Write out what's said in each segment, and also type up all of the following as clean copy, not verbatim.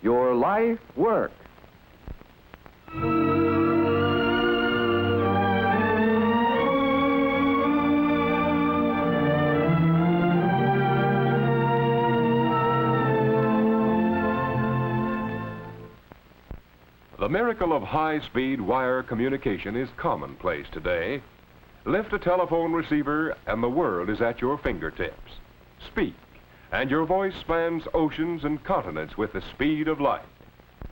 your life work. The miracle of high-speed wire communication is commonplace today. Lift a telephone receiver and the world is at your fingertips. Speak, and your voice spans oceans and continents with the speed of light.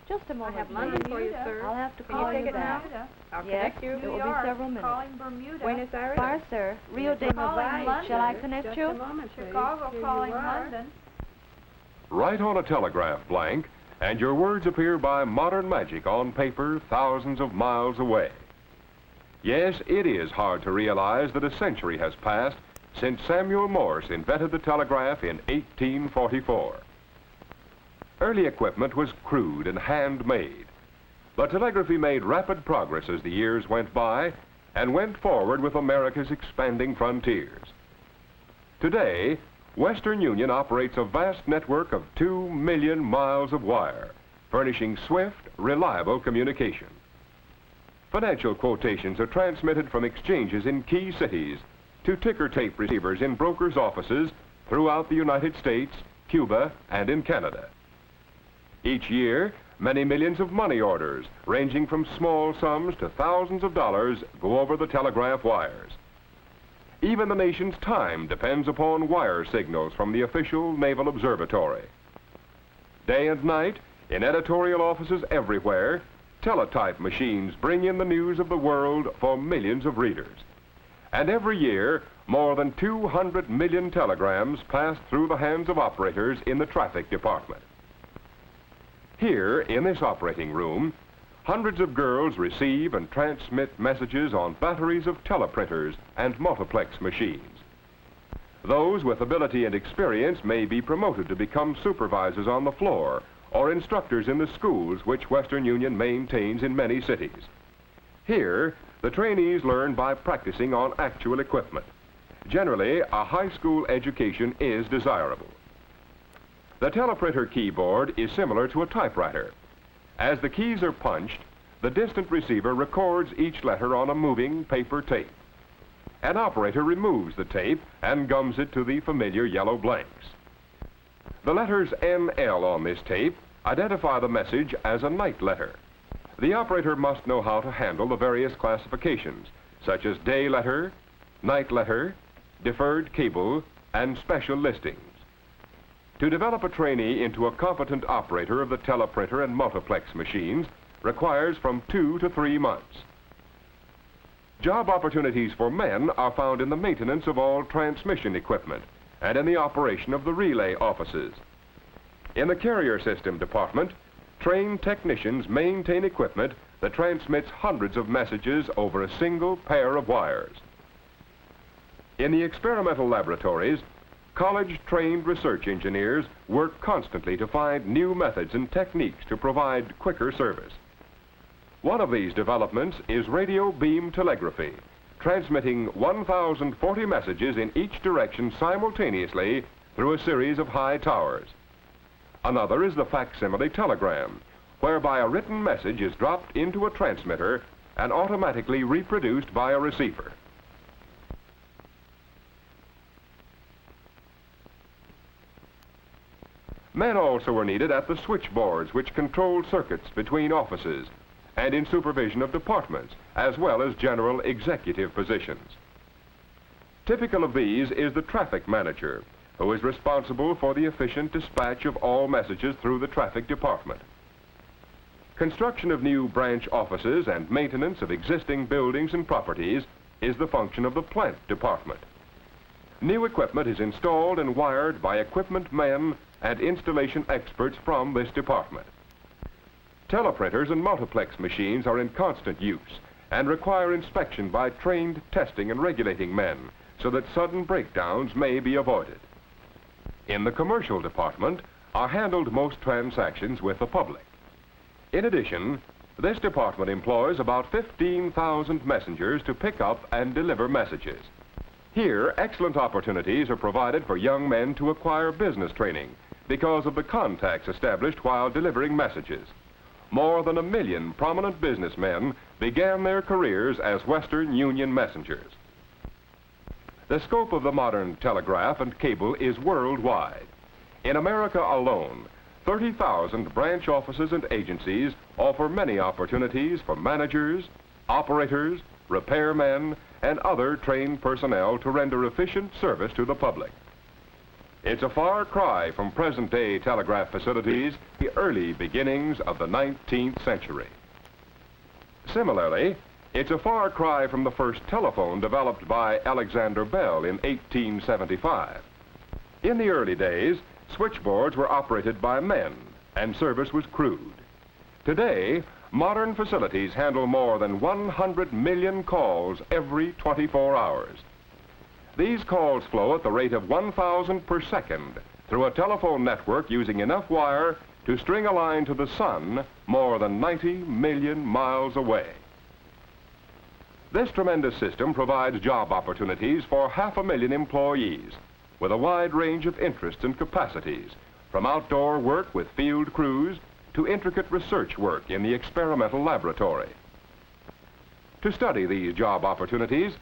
Just a moment, I have London for you, sir. I'll have to Can call you take you it now? back. I'll Yes, connect you. it will be several minutes. Calling Bermuda. Buenos Aires. Far, sir. Rio de Calling London. Shall I connect Just you? a moment, Chicago calling London. Write on a telegraph blank, and your words appear by modern magic on paper thousands of miles away. Yes, it is hard to realize that a century has passed since Samuel Morse invented the telegraph in 1844. Early equipment was crude and handmade, but telegraphy made rapid progress as the years went by and went forward with America's expanding frontiers. Today, Western Union operates a vast network of 2 million miles of wire, furnishing swift, reliable communication. Financial quotations are transmitted from exchanges in key cities to ticker tape receivers in brokers' offices throughout the United States, Cuba, and in Canada. Each year, many millions of money orders, ranging from small sums to thousands of dollars, go over the telegraph wires. Even the nation's time depends upon wire signals from the official Naval Observatory. Day and night, in editorial offices everywhere, teletype machines bring in the news of the world for millions of readers. And every year, more than 200 million telegrams pass through the hands of operators in the traffic department. Here, in this operating room, hundreds of girls receive and transmit messages on batteries of teleprinters and multiplex machines. Those with ability and experience may be promoted to become supervisors on the floor or instructors in the schools which Western Union maintains in many cities. Here, the trainees learn by practicing on actual equipment. Generally, a high school education is desirable. The teleprinter keyboard is similar to a typewriter. As the keys are punched, the distant receiver records each letter on a moving paper tape. An operator removes the tape and gums it to the familiar yellow blanks. The letters NL on this tape identify the message as a night letter. The operator must know how to handle the various classifications, such as day letter, night letter, deferred cable, and special listings. To develop a trainee into a competent operator of the teleprinter and multiplex machines requires from 2 to 3 months. Job opportunities for men are found in the maintenance of all transmission equipment and in the operation of the relay offices. In the carrier system department, trained technicians maintain equipment that transmits hundreds of messages over a single pair of wires. In the experimental laboratories, college-trained research engineers work constantly to find new methods and techniques to provide quicker service. One of these developments is radio beam telegraphy, transmitting 1,040 messages in each direction simultaneously through a series of high towers. Another is the facsimile telegram, whereby a written message is dropped into a transmitter and automatically reproduced by a receiver. Men also are needed at the switchboards which control circuits between offices and in supervision of departments, as well as general executive positions. Typical of these is the traffic manager, who is responsible for the efficient dispatch of all messages through the traffic department. Construction of new branch offices and maintenance of existing buildings and properties is the function of the plant department. New equipment is installed and wired by equipment men and installation experts from this department. Teleprinters and multiplex machines are in constant use and require inspection by trained testing and regulating men so that sudden breakdowns may be avoided. In the commercial department are handled most transactions with the public. In addition, this department employs about 15,000 messengers to pick up and deliver messages. Here, excellent opportunities are provided for young men to acquire business training because of the contacts established while delivering messages. More than 1 million prominent businessmen began their careers as Western Union messengers. The scope of the modern telegraph and cable is worldwide. In America alone, 30,000 branch offices and agencies offer many opportunities for managers, operators, repairmen, and other trained personnel to render efficient service to the public. It's a far cry from present-day telegraph facilities, the early beginnings of the 19th century. Similarly, it's a far cry from the first telephone developed by Alexander Bell in 1875. In the early days, switchboards were operated by men, and service was crude. Today, modern facilities handle more than 100 million calls every 24 hours. These calls flow at the rate of 1,000 per second through a telephone network using enough wire to string a line to the sun more than 90 million miles away. This tremendous system provides job opportunities for 500,000 employees with a wide range of interests and capacities, from outdoor work with field crews to intricate research work in the experimental laboratory. To study these job opportunities,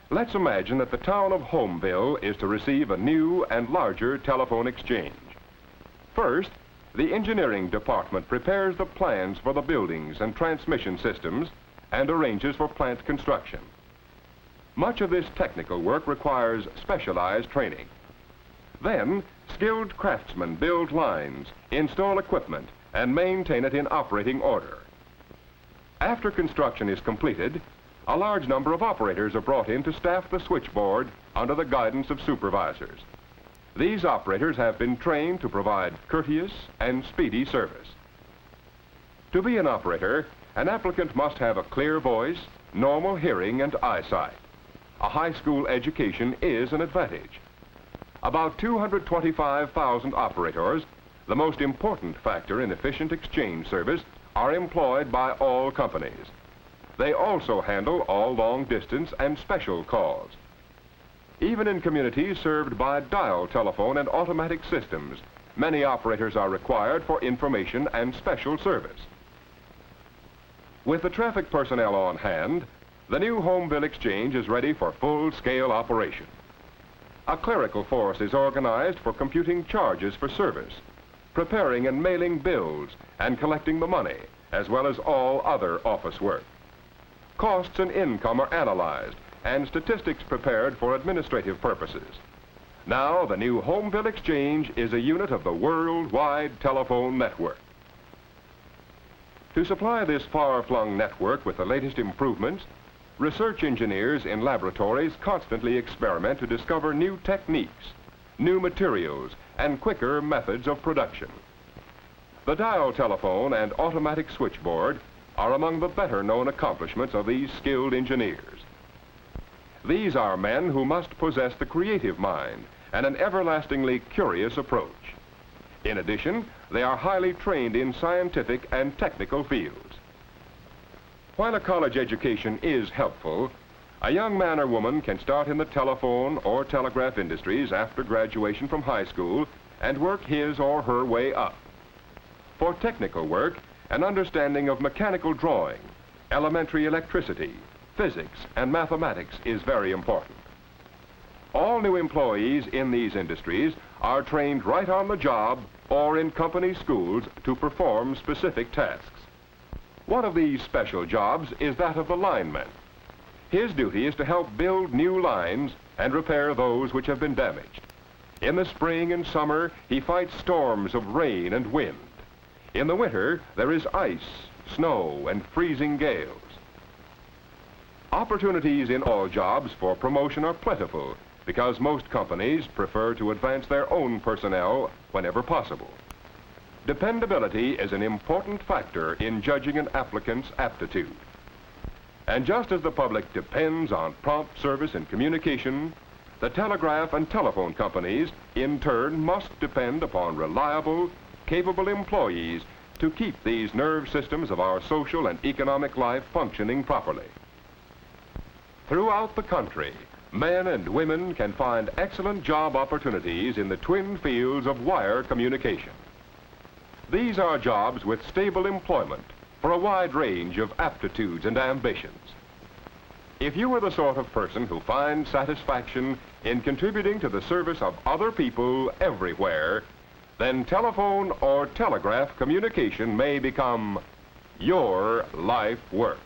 let's imagine that the town of Homeville is to receive a new and larger telephone exchange. First, the engineering department prepares the plans for the buildings and transmission systems and arranges for plant construction. Much of this technical work requires specialized training. Then, skilled craftsmen build lines, install equipment, and maintain it in operating order. After construction is completed, a large number of operators are brought in to staff the switchboard under the guidance of supervisors. These operators have been trained to provide courteous and speedy service. To be an operator, an applicant must have a clear voice, normal hearing, and eyesight. A high school education is an advantage. About 225,000 operators, the most important factor in efficient exchange service, are employed by all companies. They also handle all long-distance and special calls. Even in communities served by dial telephone and automatic systems, many operators are required for information and special service. With the traffic personnel on hand, the new Homeville Exchange is ready for full-scale operation. A clerical force is organized for computing charges for service, preparing and mailing bills, and collecting the money, as well as all other office work. Costs and income are analyzed, and statistics prepared for administrative purposes. Now, the new Homeville Exchange is a unit of the worldwide telephone network. To supply this far-flung network with the latest improvements, research engineers in laboratories constantly experiment to discover new techniques, new materials, and quicker methods of production. The dial telephone and automatic switchboard are among the better-known accomplishments of these skilled engineers. These are men who must possess the creative mind and an everlastingly curious approach. In addition, they are highly trained in scientific and technical fields. While a college education is helpful, a young man or woman can start in the telephone or telegraph industries after graduation from high school and work his or her way up. For technical work, an understanding of mechanical drawing, elementary electricity, physics, and mathematics is very important. All new employees in these industries are trained right on the job or in company schools to perform specific tasks. One of these special jobs is that of the lineman. His duty is to help build new lines and repair those which have been damaged. In the spring and summer, he fights storms of rain and wind. In the winter, there is ice, snow, and freezing gales. Opportunities in all jobs for promotion are plentiful because most companies prefer to advance their own personnel whenever possible. Dependability is an important factor in judging an applicant's aptitude. And just as the public depends on prompt service and communication, the telegraph and telephone companies, in turn, must depend upon reliable, capable employees to keep these nerve systems of our social and economic life functioning properly. Throughout the country, Men and women can find excellent job opportunities in the twin fields of wire communication. These are jobs with stable employment for a wide range of aptitudes and ambitions. If you are the sort of person who finds satisfaction in contributing to the service of other people everywhere, then telephone or telegraph communication may become your life work.